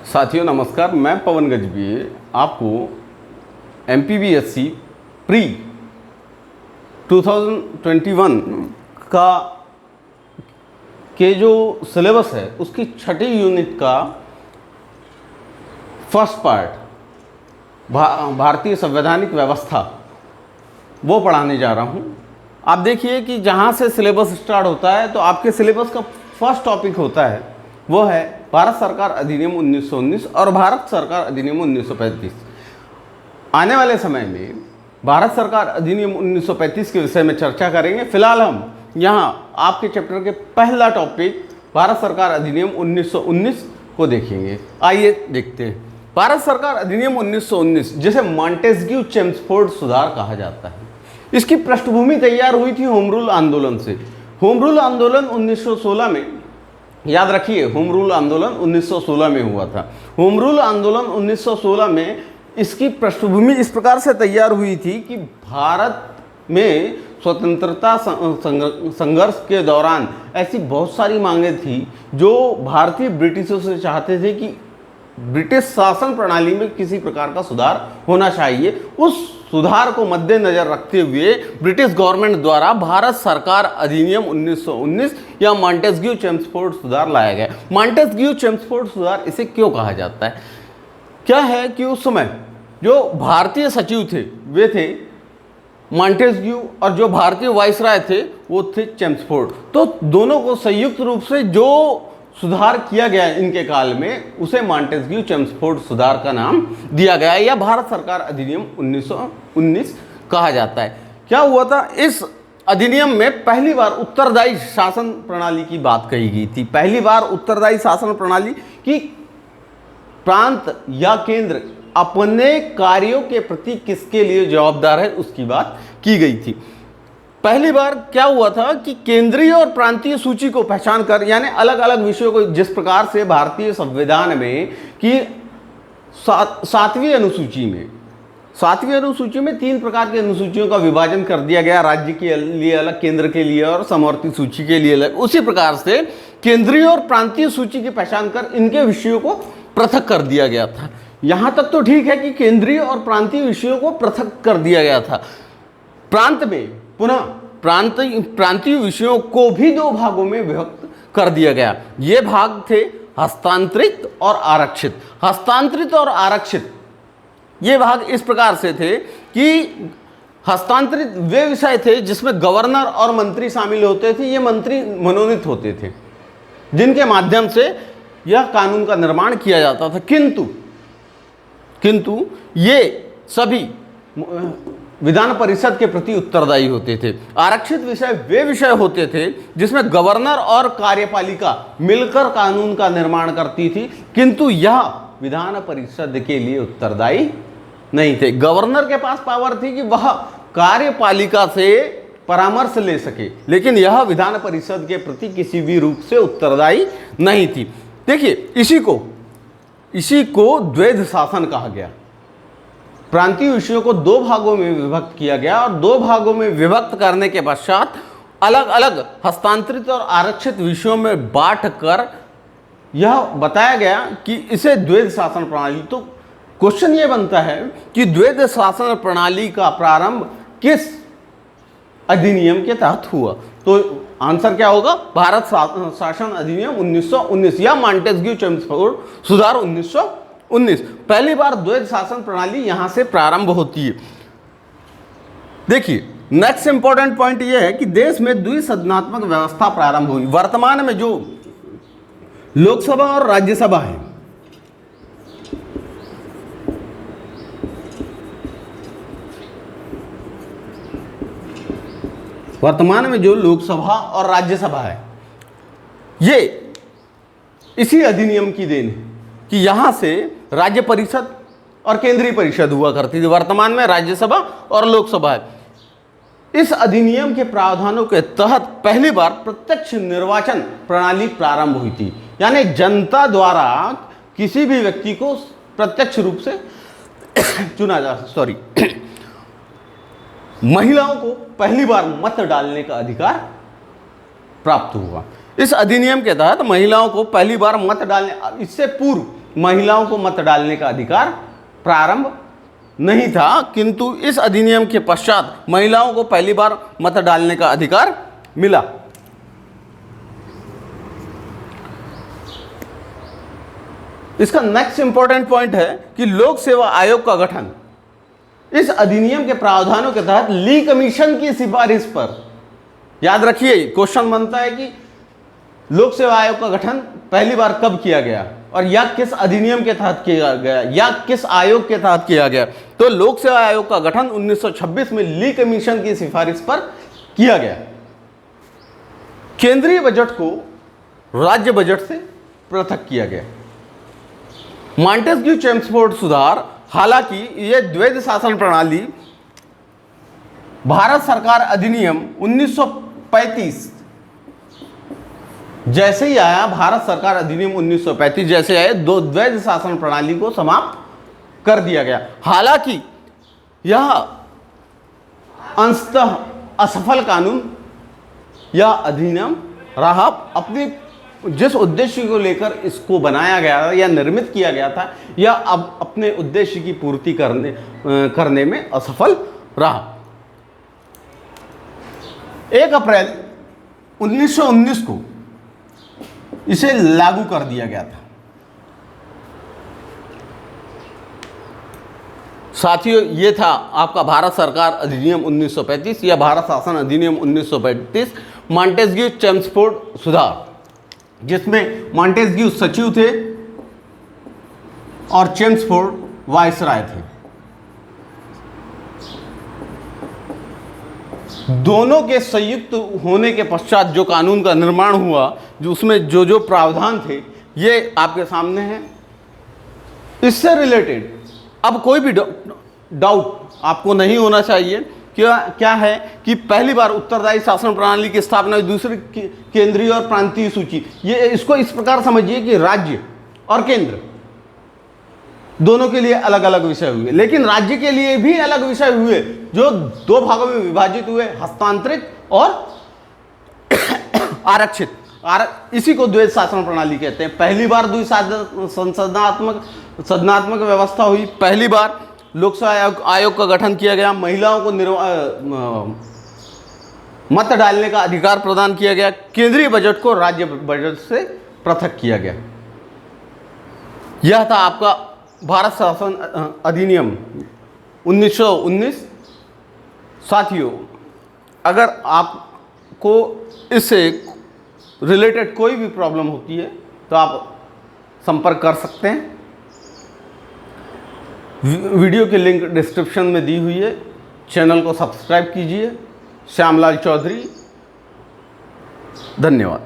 साथियों नमस्कार, मैं पवन गजबी आपको MPBSC प्री 2021 का के जो सिलेबस है उसकी छठी यूनिट का फर्स्ट पार्ट भारतीय संवैधानिक व्यवस्था वो पढ़ाने जा रहा हूँ। आप देखिए कि जहाँ से सिलेबस स्टार्ट होता है तो आपके सिलेबस का फर्स्ट टॉपिक होता है वो है भारत सरकार अधिनियम 1919 और भारत सरकार अधिनियम 1935। आने वाले समय में भारत सरकार अधिनियम 1935 के विषय में चर्चा करेंगे। फिलहाल हम यहाँ आपके चैप्टर के पहला टॉपिक भारत सरकार अधिनियम 1919 को देखेंगे। आइए देखते हैं। भारत सरकार अधिनियम 1919 जिसे मॉन्टेस्क्यू चेम्सफोर्ड सुधार कहा जाता है, इसकी पृष्ठभूमि तैयार हुई थी होम रूल आंदोलन से। होम रूल आंदोलन 1916 में, याद रखिए, होम रूल आंदोलन 1916 में हुआ था। होम रूल आंदोलन 1916 में इसकी पृष्ठभूमि इस प्रकार से तैयार हुई थी कि भारत में स्वतंत्रता संघर्ष के दौरान ऐसी बहुत सारी मांगें थी जो भारतीय ब्रिटिशों से चाहते थे कि ब्रिटिश शासन प्रणाली में किसी प्रकार का सुधार होना चाहिए। उस सुधार को मद्देनजर रखते हुए ब्रिटिश गवर्नमेंट द्वारा भारत सरकार अधिनियम 1919 या मॉन्टेस्क्यू चेम्सफोर्ड सुधार लाया गया। मॉन्टेस्क्यू चेम्सफोर्ड सुधार इसे क्यों कहा जाता है? क्या है कि उस समय जो भारतीय सचिव थे वे थे मॉन्टेस्क्यू और जो भारतीय वाइसराय थे वो थे चेम्सफोर्ड। तो दोनों को संयुक्त रूप से जो सुधार किया गया इनके काल में उसे मॉन्टेस्क्यू चेम्सफोर्ड सुधार का नाम दिया गया या भारत सरकार अधिनियम 1919 कहा जाता है। क्या हुआ था? इस अधिनियम में पहली बार उत्तरदायी शासन प्रणाली की बात कही गई थी। पहली बार उत्तरदायी शासन प्रणाली की प्रांत या केंद्र अपने कार्यों के प्रति किसके लिए जवाबदार है उसकी बात की गई थी। पहली बार क्या हुआ था कि केंद्रीय और प्रांतीय सूची को पहचान कर, यानी अलग अलग विषयों को, जिस प्रकार से भारतीय संविधान में कि सातवीं अनुसूची में 3 प्रकार की अनुसूचियों का विभाजन कर दिया गया, राज्य के लिए अलग, केंद्र के लिए और समवर्ती सूची के लिए अलग। उसी प्रकार से केंद्रीय और प्रांतीय सूची की पहचान कर इनके विषयों को पृथक कर दिया गया था। यहां तक तो ठीक है कि केंद्रीय और प्रांतीय विषयों को पृथक कर दिया गया था। प्रांत में पुनः प्रांतीय विषयों को भी 2 भागों में विभक्त कर दिया गया। ये भाग थे हस्तांतरित और आरक्षित। हस्तांतरित और आरक्षित ये भाग इस प्रकार से थे कि हस्तांतरित वे विषय थे जिसमें गवर्नर और मंत्री शामिल होते थे। ये मंत्री मनोनीत होते थे जिनके माध्यम से यह कानून का निर्माण किया जाता था। किंतु ये सभी विधान परिषद के प्रति उत्तरदायी होते थे। आरक्षित विषय वे विषय होते थे जिसमें गवर्नर और कार्यपालिका मिलकर कानून का निर्माण करती थी, किंतु यह विधान परिषद के लिए उत्तरदायी नहीं थे। गवर्नर के पास पावर थी कि वह कार्यपालिका से परामर्श ले सके, लेकिन यह विधान परिषद के प्रति किसी भी रूप से उत्तरदायी नहीं थी। देखिए, इसी को द्वैध शासन कहा गया। प्रांतीय विषयों को 2 भागों में विभक्त किया गया और 2 भागों में विभक्त करने के पश्चात अलग अलग हस्तांतरित और आरक्षित विषयों में बांट कर यह बताया गया कि इसे द्वैध शासन प्रणाली। तो क्वेश्चन ये बनता है कि द्वैध शासन प्रणाली का प्रारंभ किस अधिनियम के तहत हुआ? तो आंसर क्या होगा? भारत शासन अधिनियम 1919 या मॉन्टेस्क्यू चेम्सफोर्ड सुधार 1919। पहली बार द्वैध शासन प्रणाली यहां से प्रारंभ होती है। देखिए, नेक्स्ट इंपॉर्टेंट पॉइंट यह है कि देश में द्विसदनात्मक व्यवस्था प्रारंभ हुई। वर्तमान में जो लोकसभा और राज्यसभा है, और राज्यसभा है, ये इसी अधिनियम की देन है कि यहां से राज्य परिषद और केंद्रीय परिषद हुआ करती थी। वर्तमान में राज्यसभा और लोकसभा है। इस अधिनियम के प्रावधानों के तहत पहली बार प्रत्यक्ष निर्वाचन प्रणाली प्रारंभ हुई थी, यानी जनता द्वारा किसी भी व्यक्ति को प्रत्यक्ष रूप से चुना जा महिलाओं को पहली बार मत डालने का अधिकार प्राप्त हुआ। इस अधिनियम के तहत महिलाओं को पहली बार मत डालने, इससे पूर्व महिलाओं को मत डालने का अधिकार प्रारंभ नहीं था, किंतु इस अधिनियम के पश्चात महिलाओं को पहली बार मत डालने का अधिकार मिला। इसका नेक्स्ट इंपॉर्टेंट पॉइंट है कि लोक सेवा आयोग का गठन इस अधिनियम के प्रावधानों के तहत ली कमीशन की सिफारिश पर, याद रखिए क्वेश्चन बनता है कि लोक सेवा आयोग का गठन पहली बार कब किया गया और या किस अधिनियम के तहत किया गया या किस आयोग के तहत किया गया। तो लोक सेवा आयोग का गठन 1926 में ली कमीशन की सिफारिश पर किया गया। केंद्रीय बजट को राज्य बजट से पृथक किया गया। मॉन्टेस्क्यू चेम्सफोर्ड सुधार, हालांकि यह द्वैध शासन प्रणाली भारत सरकार अधिनियम 1935 जैसे ही आया, भारत सरकार अधिनियम 1935 जैसे आए, दो द्वैध शासन प्रणाली को समाप्त कर दिया गया। हालांकि यह अंशतः असफल कानून या अधिनियम रहा। अपने जिस उद्देश्य को लेकर इसको बनाया गया या निर्मित किया गया था, यह अब अपने उद्देश्य की पूर्ति करने में असफल रहा। 1 अप्रैल 1919 को इसे लागू कर दिया गया था। साथियों, ये था आपका भारत सरकार अधिनियम 1935 या भारत शासन अधिनियम 1935, मॉन्टेस्क्यू चेम्सफोर्ड सुधार, जिसमें मॉन्टेस्क्यू सचिव थे और चेम्सफोर्ड वायसराय थे। दोनों के संयुक्त होने के पश्चात जो कानून का निर्माण हुआ, जो उसमें जो प्रावधान थे, ये आपके सामने हैं। इससे रिलेटेड अब कोई भी डाउट आपको नहीं होना चाहिए। क्या है कि पहली बार उत्तरदायी शासन प्रणाली की स्थापना, दूसरी केंद्रीय और प्रांतीय सूची। ये इसको इस प्रकार समझिए कि राज्य और केंद्र दोनों के लिए अलग अलग विषय हुए, लेकिन राज्य के लिए भी अलग विषय हुए जो 2 भागों में विभाजित हुए, हस्तांतरित और आरक्षित। इसी को द्वैध शासन प्रणाली कहते हैं। पहली बार संसदनात्मक व्यवस्था हुई, पहली बार लोक सेवा आयोग का गठन किया गया, महिलाओं को मत डालने का अधिकार प्रदान किया गया, केंद्रीय बजट को राज्य बजट से पृथक किया गया। यह था आपका भारत शासन अधिनियम 1919। साथियों, अगर आपको इससे रिलेटेड कोई भी प्रॉब्लम होती है तो आप संपर्क कर सकते हैं। वीडियो की लिंक डिस्क्रिप्शन में दी हुई है। चैनल को सब्सक्राइब कीजिए। श्यामलाल चौधरी, धन्यवाद।